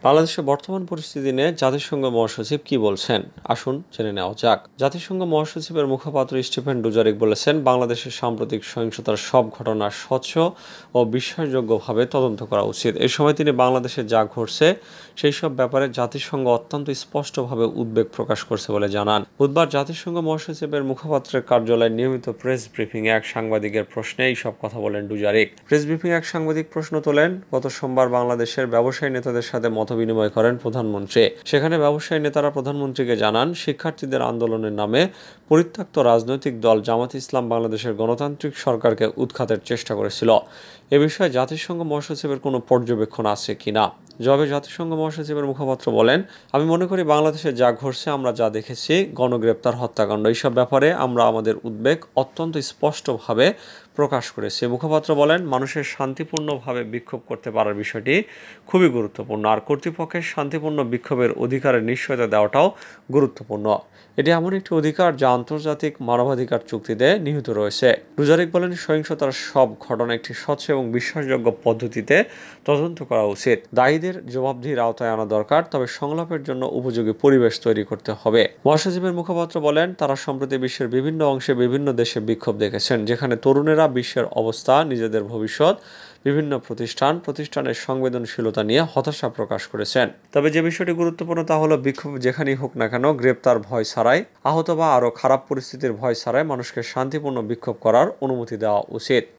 বাংলাদেশের বর্তমান পরিস্থিতি নিয়ে জাতিসংঘ মহাসচিব কি বলছেন, আসুন জেনে নেওয়া যাক। জাতিসংঘ মহাসচিবের মুখপাত্র স্টিফেন ডুজারিক বলেছেন, বাংলাদেশের সাম্প্রতিক সহিংসতার সব ঘটনা স্বচ্ছ ও বিশ্বাসযোগ্যভাবে তদন্ত করা উচিত। এই সময় তিনি বাংলাদেশে যা ঘটছে সেই সব ব্যাপারে জাতিসংঘ অত্যন্ত স্পষ্টভাবে উদ্বেগ প্রকাশ করছে বলে জানান। বুধবার জাতিসংঘ মহাসচিবের মুখপাত্রের কার্যালয়ে নিয়মিত প্রেস ব্রিফিংয়ে এক সাংবাদিকের প্রশ্নে এই সব কথা বলেন ডুজারিক। প্রেস ব্রিফিংয়ে এক সাংবাদিক প্রশ্ন তোলেন, গত সোমবার বাংলাদেশের ব্যবসায়ী নেতাদের সাথে বিনিময় করেন প্রধানমন্ত্রী। সেখানে ব্যবসায়ী নেতারা প্রধানমন্ত্রীকে জানান, শিক্ষার্থীদের আন্দোলনের নামে পরিত্যক্ত রাজনৈতিক দল জামাত ইসলাম বাংলাদেশের গণতান্ত্রিক সরকারকে উৎখাতের চেষ্টা করেছিল। এ বিষয়ে জাতিসংঘ মহাসচিবের কোনো পর্যবেক্ষণ আছে কিনা? জবাবে জাতিসংঘ মহাসচিবের মুখপাত্র বলেন, আমি মনে করি বাংলাদেশে যা ঘটছে, আমরা যা দেখেছি, গণগ্রেপ্তার, হত্যাকাণ্ড, এইসব ব্যাপারে আমরা আমাদের উদ্বেগ অত্যন্ত স্পষ্টভাবে প্রকাশ করেছি। মুখপাত্র বলেন, মানুষের শান্তিপূর্ণভাবে বিক্ষোভ করতে পারার বিষয়টি খুবই গুরুত্বপূর্ণ, আর কর্তৃপক্ষের শান্তিপূর্ণ বিক্ষোভের অধিকারের নিশ্চয়তা দেওয়াটাও গুরুত্বপূর্ণ। এটি এমন একটি অধিকার যা আন্তর্জাতিক মানবাধিকার চুক্তিতে নিহিত রয়েছে। ডুজারিক বলেন, সহিংসতার সব ঘটনা একটি স্বচ্ছ এবং বিশ্বাসযোগ্য পদ্ধতিতে তদন্ত করা উচিত। দায়ীদের জবাবদিহির আওতায় আনা দরকার, তবে সংলাপের জন্য উপযোগী পরিবেশ তৈরি করতে হবে। মহাসচিবের মুখপাত্র বলেন, তারা সম্প্রতি বিশ্বের বিভিন্ন অংশে বিভিন্ন দেশে বিক্ষোভ দেখেছেন, যেখানে তরুণেরা বিশ্বের অবস্থা, নিজেদের ভবিষ্যৎ, বিভিন্ন প্রতিষ্ঠানের সংবেদনশীলতা নিয়ে হতাশা প্রকাশ করেছেন। তবে যে বিষয়টি গুরুত্বপূর্ণ তা হলো, বিক্ষোভ যেখানেই হোক না কেন, গ্রেপ্তার ভয় ছাড়াই, আহত বা আরও খারাপ পরিস্থিতির ভয় ছাড়াই মানুষকে শান্তিপূর্ণ বিক্ষোভ করার অনুমতি দেওয়া উচিত।